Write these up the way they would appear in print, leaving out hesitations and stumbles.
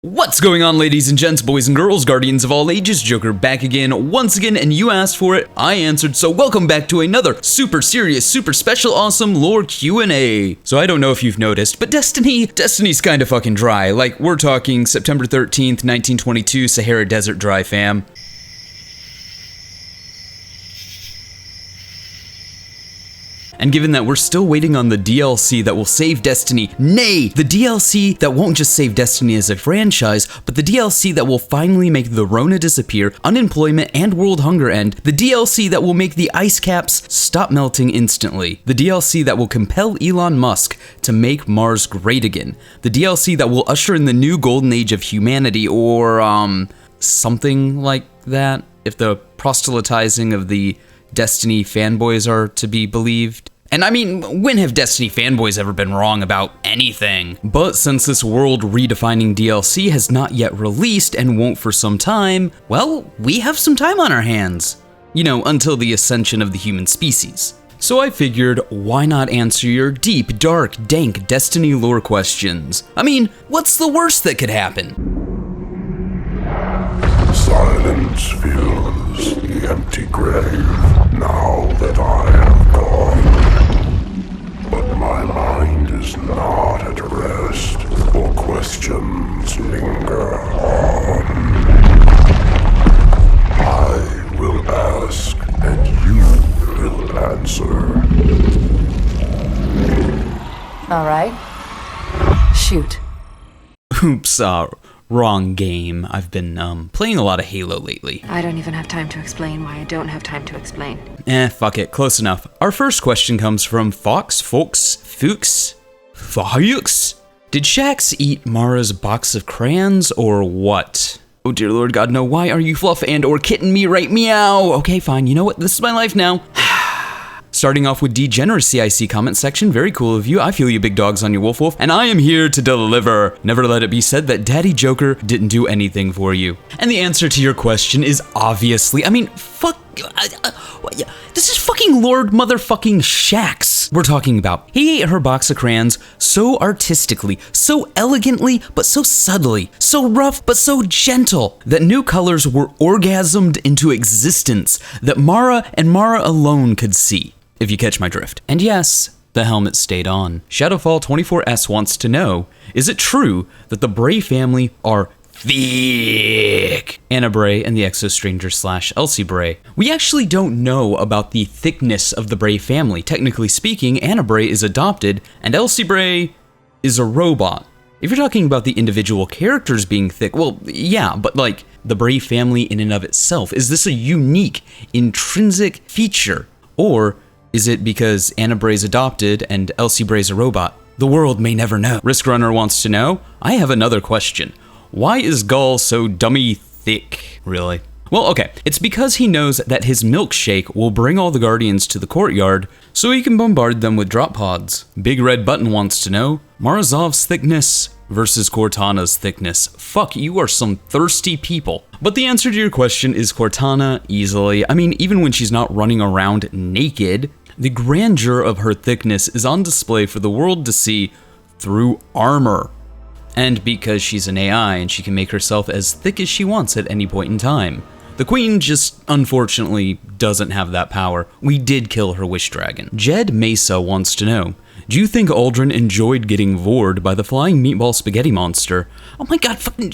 What's going on, ladies and gents, boys and girls, guardians of all ages? Joker back again, once again, and you asked for it, I answered, so welcome back to another super serious, super special, awesome lore Q&A. So I don't know if you've noticed, but Destiny's kinda fucking dry. Like, we're talking September 13th, 1922, Sahara Desert dry, fam. And given that we're still waiting on the DLC that will save Destiny, nay, the DLC that won't just save Destiny as a franchise, but the DLC that will finally make the Rona disappear, unemployment, and world hunger end, the DLC that will make the ice caps stop melting instantly, the DLC that will compel Elon Musk to make Mars great again, the DLC that will usher in the new golden age of humanity, or, something like that, if the proselytizing of the Destiny fanboys are to be believed. And I mean, when have Destiny fanboys ever been wrong about anything? But since this world redefining DLC has not yet released and won't for some time, well, we have some time on our hands. You know, until the ascension of the human species. So I figured, why not answer your deep, dark, dank Destiny lore questions? I mean, what's the worst that could happen? Silence fills the empty grave now that I have gone. But my mind is not at rest, for questions linger on. I will ask, and you will answer. All right. Shoot. Oops, wrong game. I've been, playing a lot of Halo lately. I don't even have time to explain why I don't have time to explain. Fuck it, close enough. Our first question comes from Fuchs. Did Shaxx eat Mara's box of crayons, or what? Oh dear Lord God, no, why are you fluff and or kitten me right meow? Okay, fine, you know what, this is my life now. Starting off with degeneracy, I see comment section, very cool of you, I feel you big dogs on your wolf, and I am here to deliver. Never let it be said that Daddy Joker didn't do anything for you. And the answer to your question is obviously, I mean, fuck, this is fucking Lord motherfucking Shaxx we're talking about. He ate her box of crayons so artistically, so elegantly, but so subtly, so rough, but so gentle, that new colors were orgasmed into existence that Mara and Mara alone could see. If you catch my drift. And yes, the helmet stayed on. Shadowfall24S wants to know, is it true that the Bray family are thick? Anna Bray and the Exostranger / Elsie Bray. We actually don't know about the thickness of the Bray family. Technically speaking, Anna Bray is adopted, and Elsie Bray is a robot. If you're talking about the individual characters being thick, well, yeah, but like, the Bray family in and of itself, is this a unique, intrinsic feature? Or is it because Anna Bray's adopted and Elsie Bray's a robot? The world may never know. Risk Runner wants to know, I have another question. Why is Gull so dummy thick, really? Well, okay, it's because he knows that his milkshake will bring all the Guardians to the courtyard, so he can bombard them with drop pods. Big Red Button wants to know, Morozov's thickness versus Cortana's thickness. Fuck, you are some thirsty people. But the answer to your question is Cortana, easily. I mean, even when she's not running around naked, the grandeur of her thickness is on display for the world to see through armor. And because she's an AI and she can make herself as thick as she wants at any point in time. The Queen just, unfortunately, doesn't have that power. We did kill her Wish Dragon. Jed Mesa wants to know, do you think Aldren enjoyed getting vored by the flying meatball spaghetti monster? Oh my god, fucking,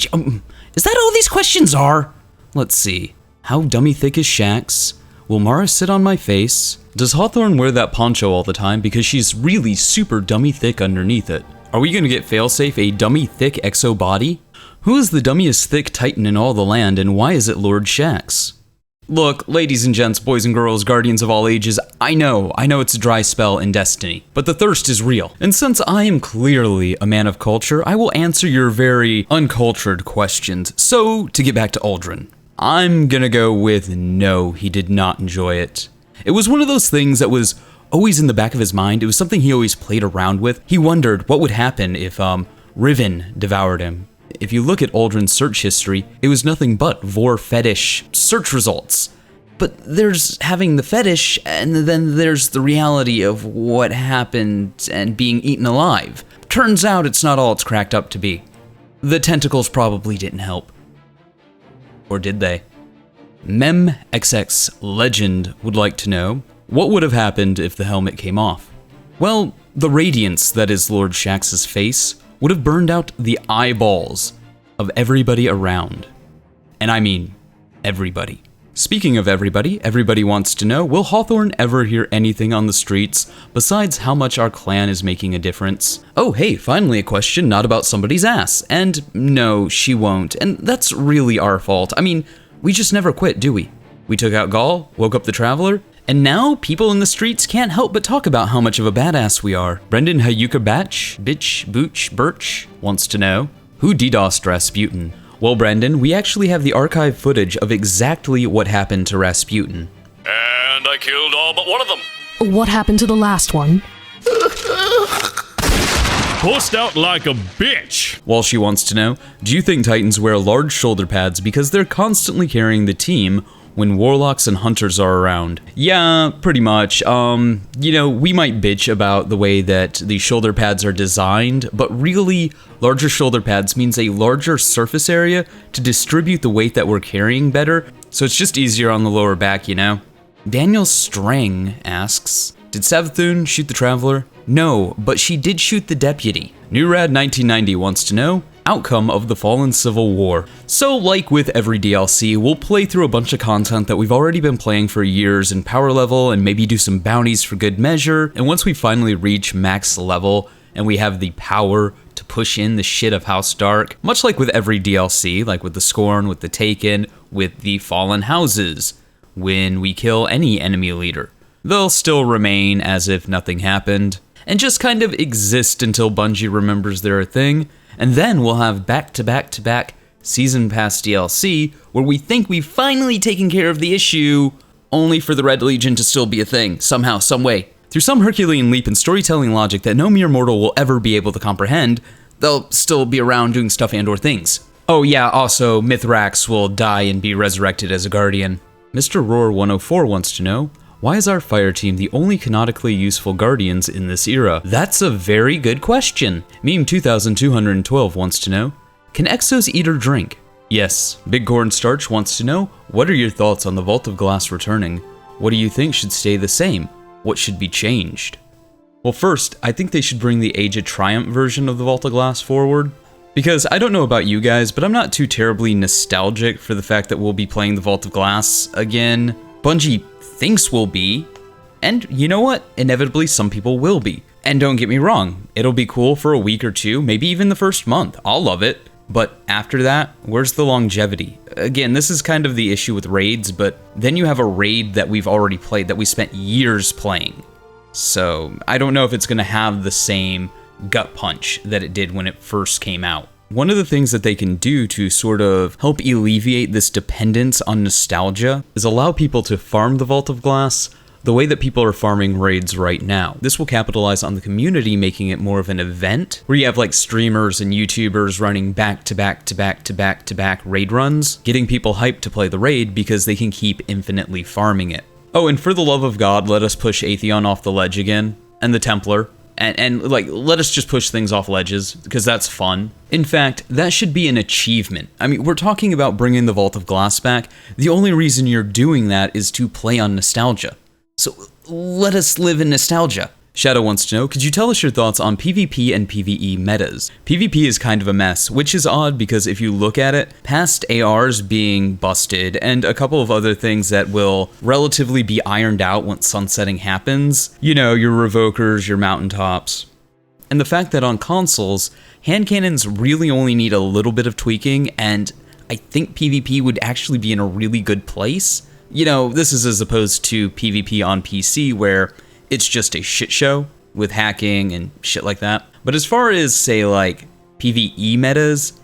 is that all these questions are? Let's see. How dummy thick is Shaxx? Will Mara sit on my face? Does Hawthorne wear that poncho all the time because she's really super dummy thick underneath it? Are we gonna get failsafe a dummy thick exo body? Who is the dummiest thick titan in all the land, and why is it Lord Shaxx? Look, ladies and gents, boys and girls, guardians of all ages, I know it's a dry spell in Destiny, but the thirst is real. And since I am clearly a man of culture, I will answer your very uncultured questions. So, to get back to Aldren, I'm gonna go with no, he did not enjoy it. It was one of those things that was always in the back of his mind. It was something he always played around with. He wondered what would happen if Riven devoured him. If you look at Aldren's search history, it was nothing but vor fetish search results. But there's having the fetish, and then there's the reality of what happened and being eaten alive. Turns out it's not all it's cracked up to be. The tentacles probably didn't help. Or did they? MemXX Legend would like to know, what would have happened if the helmet came off? Well, the radiance that is Lord Shaxx's face would have burned out the eyeballs of everybody around. And I mean, everybody. Speaking of everybody, everybody wants to know, will Hawthorne ever hear anything on the streets besides how much our clan is making a difference? Oh hey, finally a question not about somebody's ass. And no, she won't. And that's really our fault. I mean, we just never quit, do we? We took out Gaul, woke up the Traveler, and now people in the streets can't help but talk about how much of a badass we are. Brendan Hayuka Bitch Birch wants to know, who DDoSed Rasputin? Well, Brendan, we actually have the archive footage of exactly what happened to Rasputin. And I killed all but one of them. What happened to the last one? Pussed out like a bitch. While she wants to know, do you think Titans wear large shoulder pads because they're constantly carrying the team when warlocks and hunters are around? Yeah, pretty much. You know, we might bitch about the way that the shoulder pads are designed, but really, larger shoulder pads means a larger surface area to distribute the weight that we're carrying better, so it's just easier on the lower back, you know? Daniel Strang asks, did Savathun shoot the Traveler? No, but she did shoot the deputy. NewRad1990 wants to know, outcome of the Fallen Civil War. So like with every DLC, we'll play through a bunch of content that we've already been playing for years in power level and maybe do some bounties for good measure, and once we finally reach max level and we have the power to push in the shit of House Dark, much like with every DLC, like with the Scorn, with the Taken, with the Fallen Houses, when we kill any enemy leader, they'll still remain as if nothing happened, and just kind of exist until Bungie remembers they're a thing, and then we'll have back-to-back-to-back Season Pass DLC, where we think we've finally taken care of the issue, only for the Red Legion to still be a thing, somehow, some way. Through some Herculean leap in storytelling logic that no mere mortal will ever be able to comprehend, they'll still be around doing stuff and or things. Oh yeah, also, Mithrax will die and be resurrected as a Guardian. Mr. Roar104 wants to know, why is our fire team the only canonically useful Guardians in this era? That's a very good question. Meme2212 wants to know, can Exos eat or drink? Yes. Big Cornstarch wants to know, what are your thoughts on the Vault of Glass returning? What do you think should stay the same? What should be changed? Well, first, I think they should bring the Age of Triumph version of the Vault of Glass forward. Because I don't know about you guys, but I'm not too terribly nostalgic for the fact that we'll be playing the Vault of Glass again. Bungie thinks we'll be, and you know what? Inevitably, some people will be. And don't get me wrong, it'll be cool for a week or two, maybe even the first month. I'll love it. But after that, where's the longevity? Again, this is kind of the issue with raids, but then you have a raid that we've already played, that we spent years playing. So I don't know if it's going to have the same gut punch that it did when it first came out. One of the things that they can do to sort of help alleviate this dependence on nostalgia is allow people to farm the Vault of Glass the way that people are farming raids right now. This will capitalize on the community, making it more of an event, where you have like streamers and YouTubers running back-to-back-to-back-to-back-to-back raid runs, getting people hyped to play the raid because they can keep infinitely farming it. Oh, and for the love of God, let us push Atheon off the ledge again, and the Templar. And like, let us just push things off ledges, because that's fun. In fact, that should be an achievement. I mean, we're talking about bringing the Vault of Glass back. The only reason you're doing that is to play on nostalgia. So let us live in nostalgia. Shadow wants to know, could you tell us your thoughts on PvP and PvE metas? PvP is kind of a mess, which is odd because if you look at it, past ARs being busted and a couple of other things that will relatively be ironed out once sunsetting happens, you know, your revokers, your mountaintops. And the fact that on consoles, hand cannons really only need a little bit of tweaking, and I think PvP would actually be in a really good place. You know, this is as opposed to PvP on PC where it's just a shit show with hacking and shit like that. But as far as, say, like, PvE metas,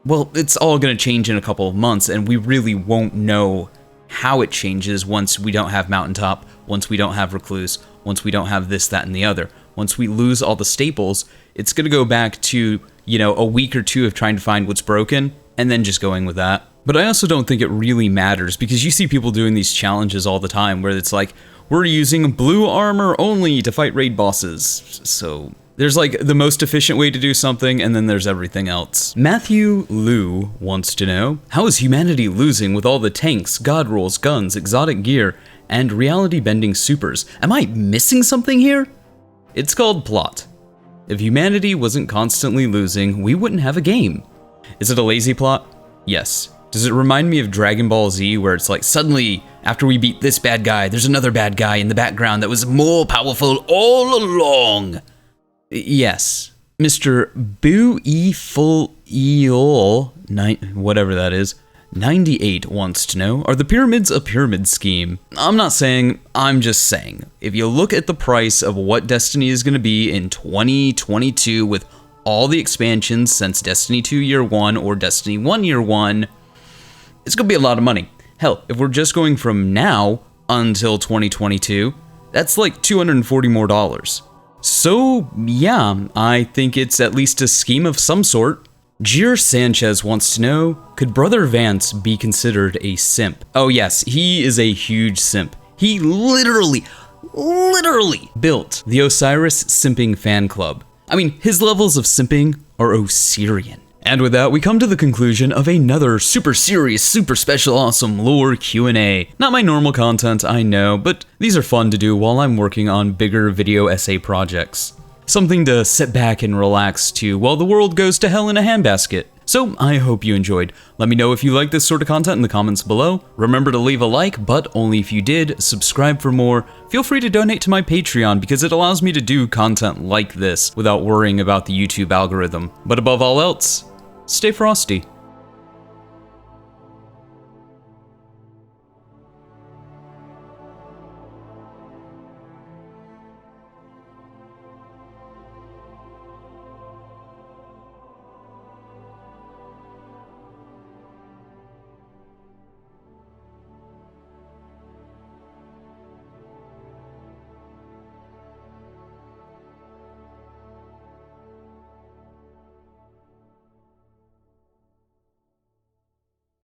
well, it's all going to change in a couple of months, and we really won't know how it changes once we don't have Mountaintop, once we don't have Recluse, once we don't have this, that, and the other. Once we lose all the staples, it's going to go back to, you know, a week or two of trying to find what's broken, and then just going with that. But I also don't think it really matters, because you see people doing these challenges all the time, where it's like, we're using blue armor only to fight raid bosses. So, There's like the most efficient way to do something, and then there's everything else. Matthew Liu wants to know, how is humanity losing with all the tanks, god rolls, guns, exotic gear, and reality-bending supers? Am I missing something here? It's called plot. If humanity wasn't constantly losing, we wouldn't have a game. Is it a lazy plot? Yes. Does it remind me of Dragon Ball Z, where it's like, suddenly, after we beat this bad guy, there's another bad guy in the background that was more powerful all along? Yes. Mr. whatever that is, 98 wants to know, are the pyramids a pyramid scheme? I'm not saying, I'm just saying. If you look at the price of what Destiny is going to be in 2022 with all the expansions since Destiny 2 Year 1 or Destiny 1 Year 1, it's going to be a lot of money. Hell, if we're just going from now until 2022, that's like $240 more. So, yeah, I think it's at least a scheme of some sort. Jir Sanchez wants to know, could Brother Vance be considered a simp? Oh yes, he is a huge simp. He literally built the Osiris Simping Fan Club. I mean, his levels of simping are Osirian. And with that, we come to the conclusion of another super serious, super special, awesome lore Q&A. Not my normal content, I know, but these are fun to do while I'm working on bigger video essay projects. Something to sit back and relax to while the world goes to hell in a handbasket. So I hope you enjoyed. Let me know if you like this sort of content in the comments below. Remember to leave a like, but only if you did. Subscribe for more. Feel free to donate to my Patreon because it allows me to do content like this without worrying about the YouTube algorithm. But above all else, stay frosty.